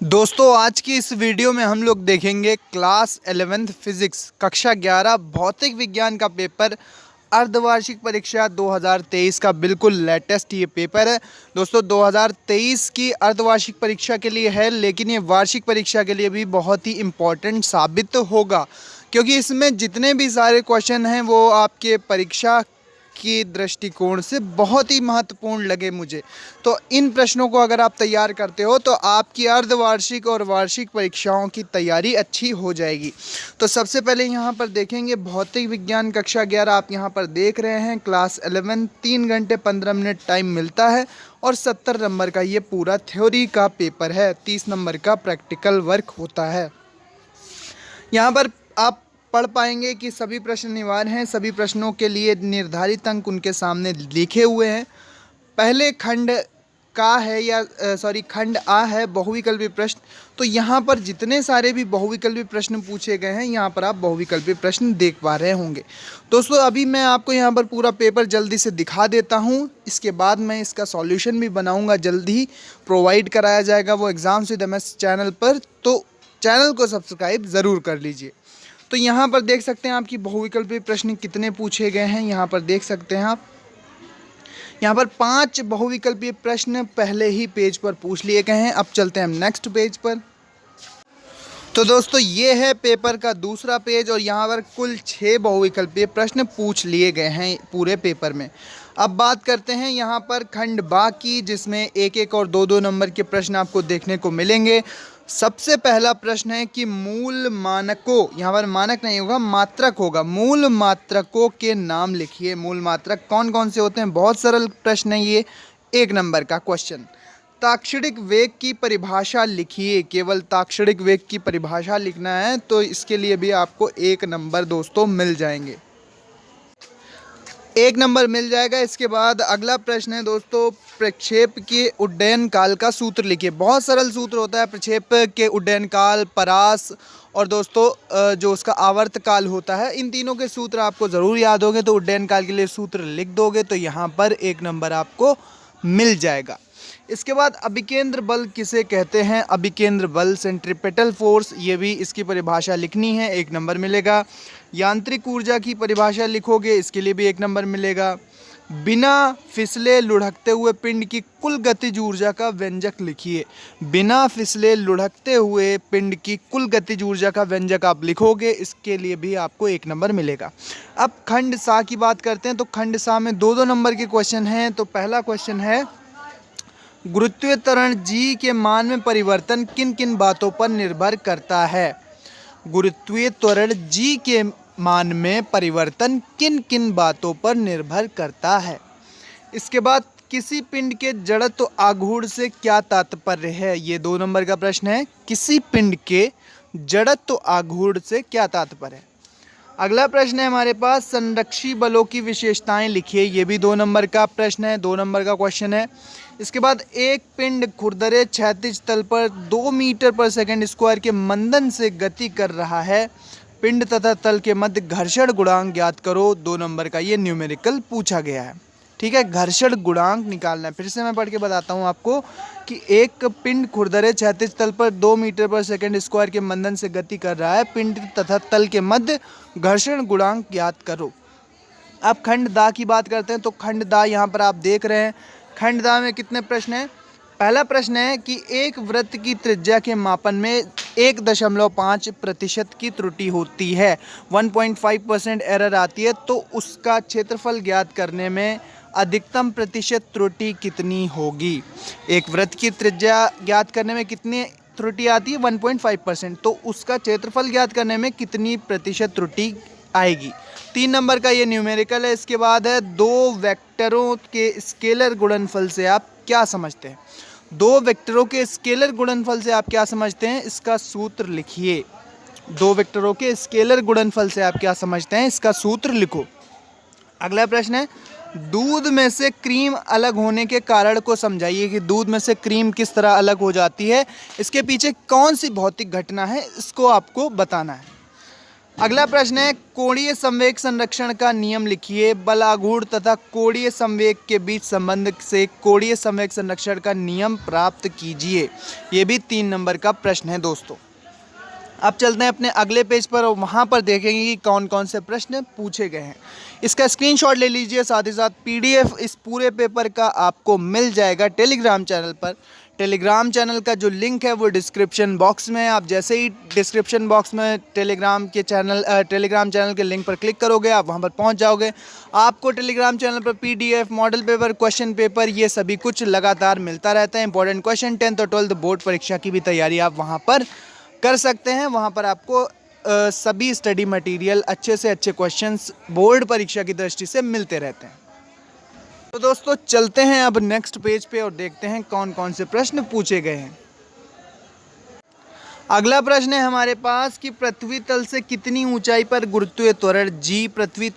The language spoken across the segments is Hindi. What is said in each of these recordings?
दोस्तों आज की इस वीडियो में हम लोग देखेंगे क्लास 11th फिजिक्स कक्षा 11 भौतिक विज्ञान का पेपर अर्धवार्षिक परीक्षा 2023 का बिल्कुल लेटेस्ट ये पेपर है। दोस्तों 2023 की अर्धवार्षिक परीक्षा के लिए है, लेकिन ये वार्षिक परीक्षा के लिए भी बहुत ही इम्पोर्टेंट साबित होगा, क्योंकि इसमें जितने भी सारे क्वेश्चन हैं वो आपके परीक्षा की दृष्टिकोण से बहुत ही महत्वपूर्ण लगे मुझे। तो इन प्रश्नों को अगर आप तैयार करते हो तो आपकी अर्धवार्षिक और वार्षिक परीक्षाओं की तैयारी अच्छी हो जाएगी। तो सबसे पहले यहाँ पर देखेंगे भौतिक विज्ञान कक्षा 11 आप यहाँ पर देख रहे हैं क्लास 11 3 घंटे 15 मिनट टाइम मिलता है और 70 नंबर का ये पूरा थ्योरी का पेपर है, 30 नंबर का प्रैक्टिकल वर्क होता है। यहाँ पर आप पढ़ पाएंगे कि सभी प्रश्न अनिवार्य हैं, सभी प्रश्नों के लिए निर्धारित अंक उनके सामने लिखे हुए हैं। पहले खंड का है खंड आ है बहुविकल्पी प्रश्न। तो यहाँ पर जितने सारे भी बहुविकल्पी प्रश्न पूछे गए हैं यहाँ पर आप बहुविकल्पी प्रश्न देख पा रहे होंगे। दोस्तों अभी मैं आपको यहाँ पर पूरा पेपर जल्दी से दिखा देता हूँ, इसके बाद मैं इसका सॉल्यूशन भी बनाऊँगा, जल्दी ही प्रोवाइड कराया जाएगा वो एग्ज़ाम्स विद MS चैनल पर। तो चैनल को सब्सक्राइब ज़रूर कर लीजिए। तो यहाँ पर देख सकते हैं आपकी बहुविकल्पी प्रश्न कितने पूछे गए हैं, यहाँ पर देख सकते हैं आप। यहाँ पर 5 बहुविकल्पीय प्रश्न पहले ही पेज पर पूछ लिए गए हैं। अब चलते हैं हम नेक्स्ट पेज पर। तो दोस्तों ये है पेपर का दूसरा पेज और यहाँ पर कुल 6 बहुविकल्पीय प्रश्न पूछ लिए गए हैं पूरे पेपर में। अब बात करते हैं यहाँ पर खंड बा की, जिसमें 1-1 और 2-2 नंबर के प्रश्न आपको देखने को मिलेंगे। सबसे पहला प्रश्न है कि मूल मानकों, यहाँ पर मानक नहीं होगा मात्रक होगा, मूल मात्रकों के नाम लिखिए। मूल मात्रक कौन कौन से होते हैं? बहुत सरल प्रश्न है ये, 1 नंबर का क्वेश्चन। ताक्षणिक वेग की परिभाषा लिखिए, केवल ताक्षणिक वेग की परिभाषा लिखना है, तो इसके लिए भी आपको 1 नंबर दोस्तों मिल जाएंगे, 1 नंबर मिल जाएगा। इसके बाद अगला प्रश्न है दोस्तों, प्रक्षेप के उड्डयन काल का सूत्र लिखिए। बहुत सरल सूत्र होता है प्रक्षेप के उड्डयन काल, परास और दोस्तों जो उसका आवर्त काल होता है, इन तीनों के सूत्र आपको ज़रूर याद होंगे। तो उड्डयन काल के लिए सूत्र लिख दोगे तो यहाँ पर 1 नंबर आपको मिल जाएगा। इसके बाद अभिकेंद्र बल किसे कहते हैं? अभिकेंद्र बल सेंट्रीपेटल फोर्स, ये भी इसकी परिभाषा लिखनी है, 1 नंबर मिलेगा। यांत्रिक ऊर्जा की परिभाषा लिखोगे, इसके लिए भी 1 नंबर मिलेगा। बिना फिसले लुढ़कते हुए पिंड की कुल गतिज ऊर्जा का व्यंजक लिखिए। बिना फिसले लुढ़कते हुए पिंड की कुल गतिज ऊर्जा का व्यंजक आप लिखोगे, इसके लिए भी आपको 1 नंबर मिलेगा। अब खंड सा की बात करते हैं। तो खंड सा में 2-2 नंबर के क्वेश्चन हैं। तो पहला क्वेश्चन है, गुरुत्वीय त्वरण G के मान में परिवर्तन किन किन बातों पर निर्भर करता है? गुरुत्वीय त्वरण G के मान में परिवर्तन किन किन बातों पर निर्भर करता है? इसके बाद किसी पिंड के जड़त्व आघूर्ण से क्या तात्पर्य है? ये 2 नंबर का प्रश्न है, किसी पिंड के जड़त्व आघूर्ण से क्या तात्पर्य है? अगला प्रश्न है हमारे पास, संरक्षी बलों की विशेषताएं लिखिए। ये भी 2 नंबर का प्रश्न है, 2 नंबर का क्वेश्चन है। इसके बाद एक पिंड खुरदरे क्षैतिज तल पर 2 मीटर पर सेकंड स्क्वायर के मंदन से गति कर रहा है, पिंड तथा तल के मध्य घर्षण गुणांक ज्ञात करो। 2 नंबर का ये न्यूमेरिकल पूछा गया है, ठीक है। घर्षण गुणांक निकालना है। फिर से मैं पढ़ के बताता हूँ आपको कि एक पिंड खुरदरे क्षैतिज तल पर 2 मीटर पर सेकंड स्क्वायर के मंदन से गति कर रहा है, पिंड तथा तल के मध्य घर्षण गुणांक ज्ञात करो। अब खंड दा की बात करते हैं। तो खंड दा यहाँ पर आप देख रहे हैं। खंड दा में कितने प्रश्न हैं? पहला प्रश्न है कि एक वृत्त की त्रिज्या के मापन में 1.5% की त्रुटि होती है, 1.5% एरर आती है, तो उसका क्षेत्रफल ज्ञात करने में अधिकतम प्रतिशत त्रुटि कितनी होगी? एक वृत्त की त्रिज्या ज्ञात करने में कितनी त्रुटि आती है? 1.5%, तो उसका क्षेत्रफल ज्ञात करने में कितनी प्रतिशत त्रुटि आएगी? 3 नंबर का ये न्यूमेरिकल है। इसके बाद है, 2 वेक्टरों के स्केलर गुणनफल से आप क्या समझते हैं? 2 वेक्टरों के स्केलर गुणनफल से आप क्या समझते हैं? इसका सूत्र लिखिए। 2 वेक्टरों के स्केलर गुणनफल से आप क्या समझते हैं? इसका सूत्र लिखो। अगला प्रश्न है, दूध में से क्रीम अलग होने के कारण को समझाइए कि दूध में से क्रीम किस तरह अलग हो जाती है, इसके पीछे कौन सी भौतिक घटना है, इसको आपको बताना है। अगला प्रश्न है, कोणीय संवेग संरक्षण का नियम लिखिए। बल आघूर्ण तथा कोणीय संवेग के बीच संबंध से कोणीय संवेग संरक्षण का नियम प्राप्त कीजिए। ये भी 3 नंबर का प्रश्न है दोस्तों। अब चलते हैं अपने अगले पेज पर और वहाँ पर देखेंगे कि कौन कौन से प्रश्न पूछे गए हैं। इसका स्क्रीनशॉट ले लीजिए, साथ ही साथ पीडीएफ इस पूरे पेपर का आपको मिल जाएगा टेलीग्राम चैनल पर। टेलीग्राम चैनल का जो लिंक है वो डिस्क्रिप्शन बॉक्स में है। आप जैसे ही डिस्क्रिप्शन बॉक्स में टेलीग्राम चैनल के लिंक पर क्लिक करोगे, आप वहाँ पर पहुँच जाओगे। आपको टेलीग्राम चैनल पर PDF, model paper, question paper, ये सभी कुछ लगातार मिलता रहता है। इंपॉर्टेंट क्वेश्चन 10th और 12th बोर्ड परीक्षा की भी तैयारी आप वहाँ पर कर सकते हैं। वहाँ पर आपको सभी स्टडी मटेरियल, अच्छे से अच्छे क्वेश्चंस बोर्ड परीक्षा की दृष्टि से मिलते रहते हैं। तो दोस्तों चलते हैं अब नेक्स्ट पेज पे और देखते हैं कौन कौन से प्रश्न पूछे गए हैं। अगला प्रश्न है हमारे पास कि पृथ्वी तल से कितनी ऊंचाई पर गुरुत्वीय त्वरण g पृथ्वी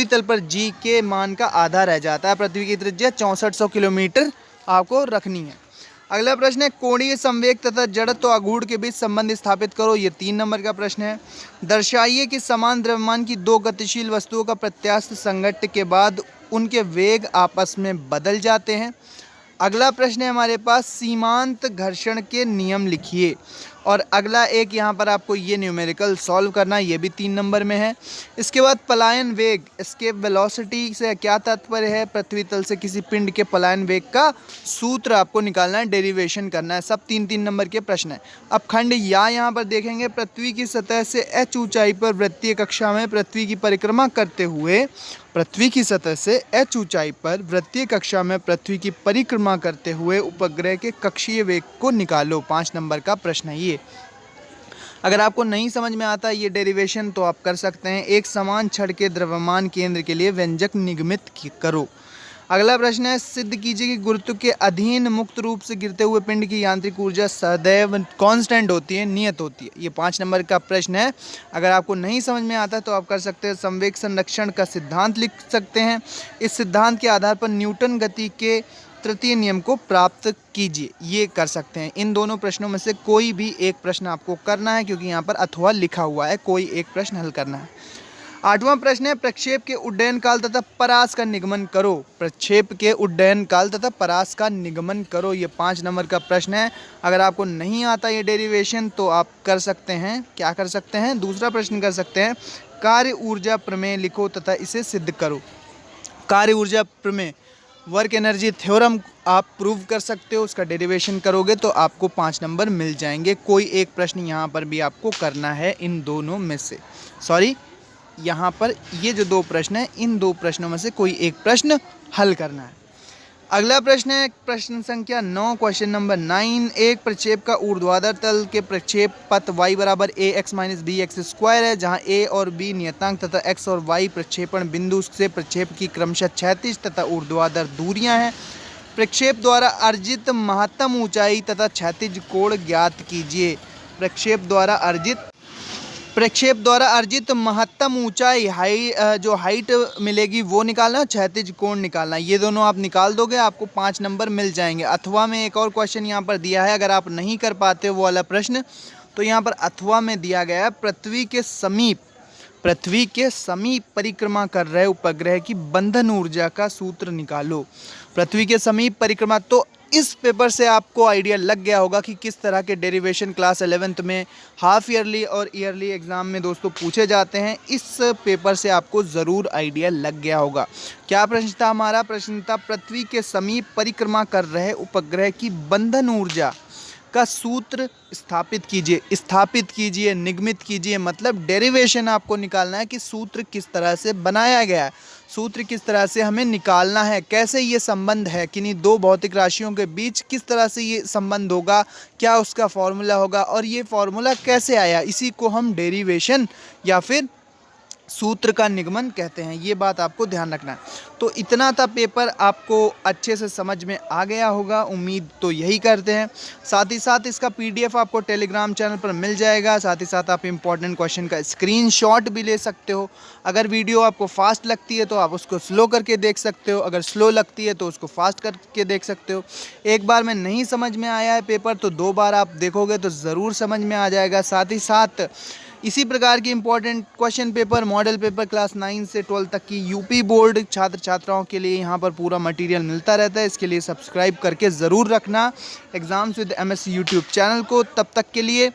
तल पर g के मान का आधा रह जाता है। पृथ्वी की त्रिज्या 6400 किलोमीटर आपको रखनी है। अगला प्रश्न है, कोणीय संवेग तथा जड़त्व आघूर्ण के बीच संबंध स्थापित करो। ये 3 नंबर का प्रश्न है। दर्शाइए कि समान द्रव्यमान की 2 गतिशील वस्तुओं का प्रत्यास्थ संघट्ट के बाद उनके वेग आपस में बदल जाते हैं। अगला प्रश्न है हमारे पास, सीमांत घर्षण के नियम लिखिए। और अगला एक यहाँ पर आपको ये न्यूमेरिकल सॉल्व करना, ये भी 3 नंबर में है। इसके बाद पलायन वेग, एस्केप वेलोसिटी से क्या तात्पर्य है? पृथ्वी तल से किसी पिंड के पलायन वेग का सूत्र आपको निकालना है, डेरिवेशन करना है। सब 3-3 नंबर के प्रश्न है। अब खंड या यहाँ पर देखेंगे, पृथ्वी की सतह से h ऊंचाई पर वृत्तीय कक्षा में पृथ्वी की परिक्रमा करते हुए, पृथ्वी की सतह से h ऊंचाई पर वृत्तीय कक्षा में पृथ्वी की परिक्रमा करते हुए उपग्रह के कक्षीय वेग को निकालो। 5 नंबर का प्रश्न है ये। अगर आपको नहीं समझ में आता ये डेरिवेशन तो आप कर सकते हैं। एक समान छड़ के द्रव्यमान केंद्र के लिए व्यंजक निगमित करो। अगला प्रश्न है, सिद्ध कीजिए कि गुरुत्व के अधीन मुक्त रूप से गिरते हुए पिंड की यांत्रिक ऊर्जा सदैव कांस्टेंट होती है, नियत होती है। ये 5 नंबर का प्रश्न है। अगर आपको नहीं समझ में आता तो आप कर सकते हैं संवेग संरक्षण का सिद्धांत लिख सकते हैं। इस सिद्धांत के आधार पर न्यूटन गति के तृतीय नियम को प्राप्त कीजिए, ये कर सकते हैं। इन दोनों प्रश्नों में से कोई भी एक प्रश्न आपको करना है, क्योंकि यहाँ पर अथवा लिखा हुआ है, कोई एक प्रश्न हल करना है। 8वां प्रश्न है, प्रक्षेप के उड्डयन काल तथा परास का निगमन करो। प्रक्षेप के उड्डयन काल तथा परास का निगमन करो, ये 5 नंबर का प्रश्न है। अगर आपको नहीं आता ये डेरिवेशन तो आप कर सकते हैं, क्या कर सकते हैं? दूसरा प्रश्न कर सकते हैं, कार्य ऊर्जा प्रमेय लिखो तथा इसे सिद्ध करो। कार्य ऊर्जा प्रमेय, वर्क एनर्जी थ्योरम आप प्रूव कर सकते हो। उसका डेरिवेशन करोगे तो आपको 5 नंबर मिल जाएंगे। कोई एक प्रश्न यहाँ पर भी आपको करना है इन दोनों में से। सॉरी, यहाँ पर ये जो 2 प्रश्न हैं, इन 2 प्रश्नों में से कोई एक प्रश्न हल करना है। अगला प्रश्न है प्रश्न संख्या 9, क्वेश्चन नंबर 9। एक प्रक्षेप का ऊर्ध्वाधर तल के प्रक्षेप पथ y बराबर ax minus b x square है, जहाँ a और b नियतांक तथा x और y प्रक्षेपण बिंदु से प्रक्षेप की क्रमशः क्षैतिज तथा ऊर्ध्वाधर दूरियां हैं। प्रक्षेप द्वारा अर्जित महत्तम ऊंचाई तथा क्षैतिज कोण ज्ञात कीजिए। प्रक्षेप द्वारा अर्जित महत्तम ऊंचाई जो हाइट मिलेगी वो निकालना, क्षैतिज कोण निकालना। ये दोनों आप निकाल दोगे, आपको 5 नंबर मिल जाएंगे। अथवा में एक और क्वेश्चन यहाँ पर दिया है, अगर आप नहीं कर पाते हो वो वाला प्रश्न, तो यहाँ पर अथवा में दिया गया है, पृथ्वी के समीप परिक्रमा कर रहे उपग्रह की बंधन ऊर्जा का सूत्र निकालो। पृथ्वी के समीप परिक्रमा, तो इस पेपर से आपको आइडिया लग गया होगा कि किस तरह के डेरिवेशन क्लास 11th में हाफ ईयरली और ईयरली एग्ज़ाम में दोस्तों पूछे जाते हैं। इस पेपर से आपको ज़रूर आइडिया लग गया होगा। क्या प्रश्न था हमारा? प्रश्न था, पृथ्वी के समीप परिक्रमा कर रहे उपग्रह की बंधन ऊर्जा का सूत्र स्थापित कीजिए, निगमित कीजिए। मतलब डेरिवेशन आपको निकालना है कि सूत्र किस तरह से बनाया गया है, सूत्र किस तरह से हमें निकालना है, कैसे ये संबंध है, किन्हीं 2 भौतिक राशियों के बीच किस तरह से ये संबंध होगा, क्या उसका फॉर्मूला होगा और ये फॉर्मूला कैसे आया, इसी को हम डेरिवेशन या फिर सूत्र का निगमन कहते हैं। ये बात आपको ध्यान रखना है। तो इतना था पेपर, आपको अच्छे से समझ में आ गया होगा, उम्मीद तो यही करते हैं। साथ ही साथ इसका पीडीएफ आपको टेलीग्राम चैनल पर मिल जाएगा। साथ ही साथ आप इंपॉर्टेंट क्वेश्चन का स्क्रीनशॉट भी ले सकते हो। अगर वीडियो आपको फास्ट लगती है तो आप उसको स्लो करके देख सकते हो, अगर स्लो लगती है तो उसको फास्ट करके देख सकते हो। एक बार में नहीं समझ में आया है पेपर तो 2 बार आप देखोगे तो ज़रूर समझ में आ जाएगा। साथ ही साथ इसी प्रकार के important question paper, model paper class 9 से 12 तक की यूपी बोर्ड छात्र छात्राओं के लिए यहाँ पर पूरा मटेरियल मिलता रहता है। इसके लिए सब्सक्राइब करके ज़रूर रखना exams with MSc YouTube channel को। तब तक के लिए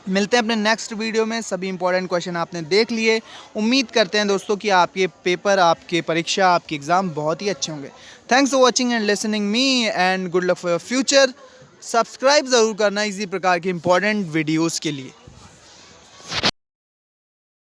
मिलते हैं अपने नेक्स्ट वीडियो में। सभी इंपॉर्टेंट क्वेश्चन आपने देख लिए। उम्मीद करते हैं दोस्तों कि आपके पेपर, आपके परीक्षा, आपके एग्ज़ाम बहुत ही अच्छे होंगे। Thanks for watching and listening me and good luck for your future. Subscribe ज़रूर करना इसी प्रकार के इंपॉर्टेंट वीडियोज़ के लिए।